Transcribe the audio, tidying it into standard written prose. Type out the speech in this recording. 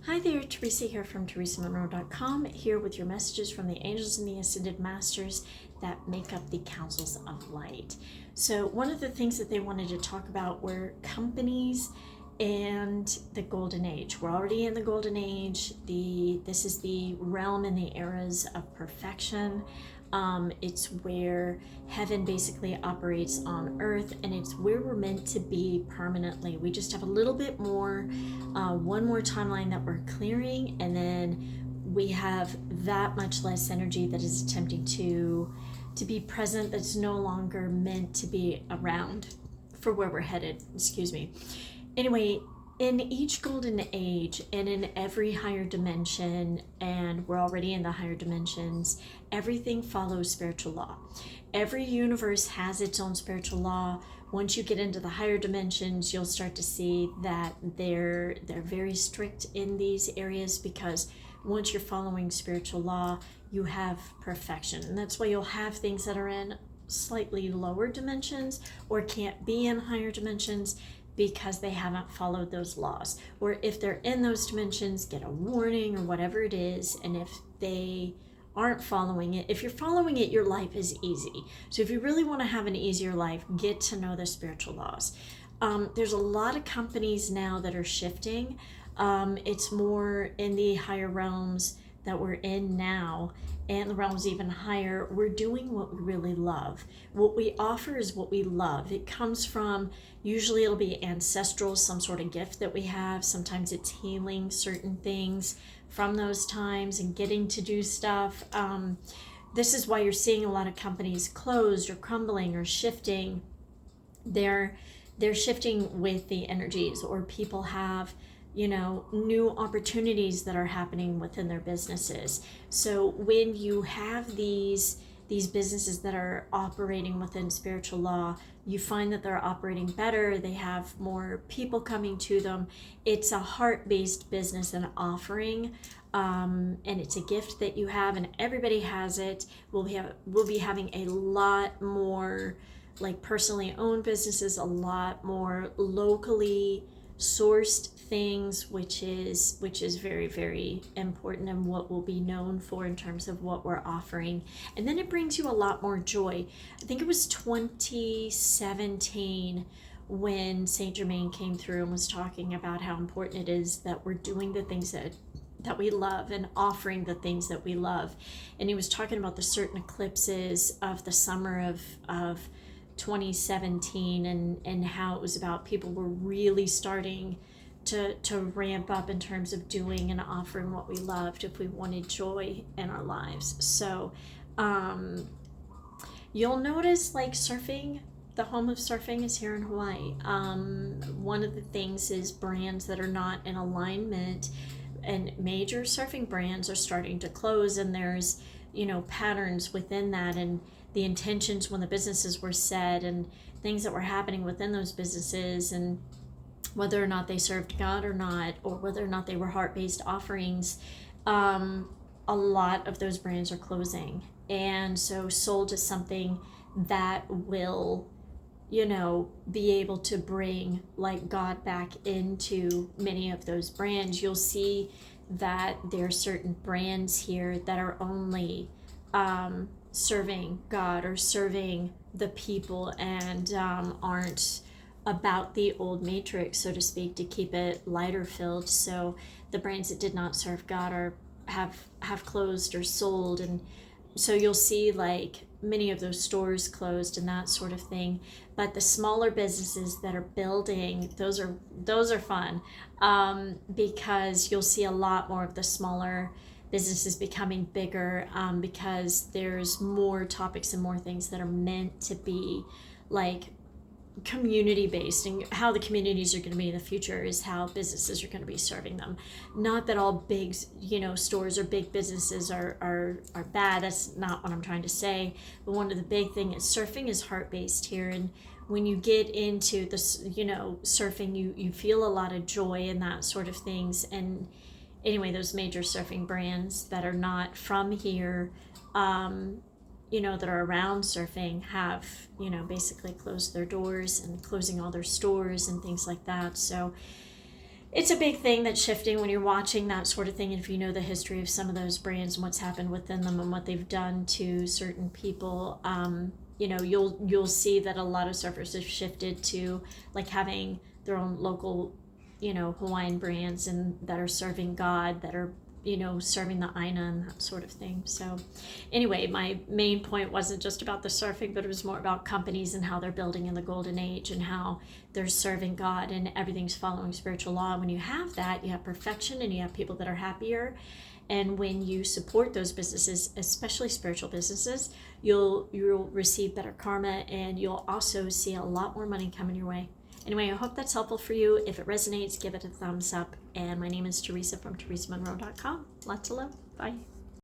Hi there, Theresa here from theresamonroe.com, here with your messages from the angels and the ascended masters that make up the councils of light. So one of the things that they wanted to talk about were companies and the golden age. We're already in the golden age. This is the realm and the eras of perfection. It's where heaven basically operates on earth, and it's where we're meant to be permanently. We just have a little bit more, one more timeline that we're clearing, and then we have that much less energy that is attempting to be present, that's no longer meant to be around for where we're headed. Excuse me. Anyway, in each golden age and in every higher dimension, and we're already in the higher dimensions, everything follows spiritual law. Every universe has its own spiritual law. Once you get into the higher dimensions, you'll start to see that they're very strict in these areas, because once you're following spiritual law, you have perfection. And that's why you'll have things that are in slightly lower dimensions or can't be in higher dimensions, because they haven't followed those laws. Or if they're in those dimensions, get a warning or whatever it is. And if they aren't following it, if you're following it, your life is easy. So if you really want to have an easier life, get to know the spiritual laws. There's a lot of companies now that are shifting. It's more in the higher realms that we're in now, and the realms even higher. We're doing what we really love. What we offer is what we love. It comes from, usually it'll be ancestral, some sort of gift that we have. Sometimes it's healing certain things from those times and getting to do stuff. This is why you're seeing a lot of companies closed or crumbling or shifting. They're shifting with the energies, or people have new opportunities that are happening within their businesses. So when you have these businesses that are operating within spiritual law, you find that they're operating better. They have more people coming to them. It's a heart-based business and offering, and it's a gift that you have, and everybody has it. We'll be having a lot more like personally owned businesses, a lot more locally sourced things, which is very, very important, and what we'll be known for in terms of what we're offering. And then it brings you a lot more joy. I think it was 2017 when Saint Germain came through and was talking about how important it is that we're doing the things that we love and offering the things that we love. And he was talking about the certain eclipses of the summer of 2017, and how it was about people were really starting to ramp up in terms of doing and offering what we loved if we wanted joy in our lives. So you'll notice, like, surfing, the home of surfing is here in Hawaii. One of the things is brands that are not in alignment, and major surfing brands are starting to close, and there's patterns within that, and the intentions when the businesses were set, and things that were happening within those businesses, and whether or not they served God or not, or whether or not they were heart-based offerings. A lot of those brands are closing, and so sold to something that will be able to bring like God back into many of those brands. You'll see that there are certain brands here that are only serving God or serving the people, and aren't about the old matrix, so to speak, to keep it lighter filled. So the brands that did not serve God have closed or sold, and so you'll see like many of those stores closed and that sort of thing. But the smaller businesses that are building, those are fun, because you'll see a lot more of the smaller businesses becoming bigger, because there's more topics and more things that are meant to be like community based, and how the communities are going to be in the future is how businesses are going to be serving them. Not that all big stores or big businesses are bad. That's not what I'm trying to say. But one of the big thing is surfing is heart based here, and when you get into this surfing, you feel a lot of joy and that sort of things. And anyway, those major surfing brands that are not from here, that are around surfing, have basically closed their doors and closing all their stores and things like that. So it's a big thing that's shifting when you're watching that sort of thing. And if you know the history of some of those brands and what's happened within them and what they've done to certain people, you'll see that a lot of surfers have shifted to like having their own local, Hawaiian brands and that are serving God, that are serving the Aina and that sort of thing. So anyway, my main point wasn't just about the surfing, but it was more about companies and how they're building in the golden age and how they're serving God and everything's following spiritual law. And when you have that, you have perfection and you have people that are happier. And when you support those businesses, especially spiritual businesses, you'll receive better karma, and you'll also see a lot more money coming your way. Anyway, I hope that's helpful for you. If it resonates, give it a thumbs up. And my name is Theresa from theresamonroe.com. Lots of love. Bye.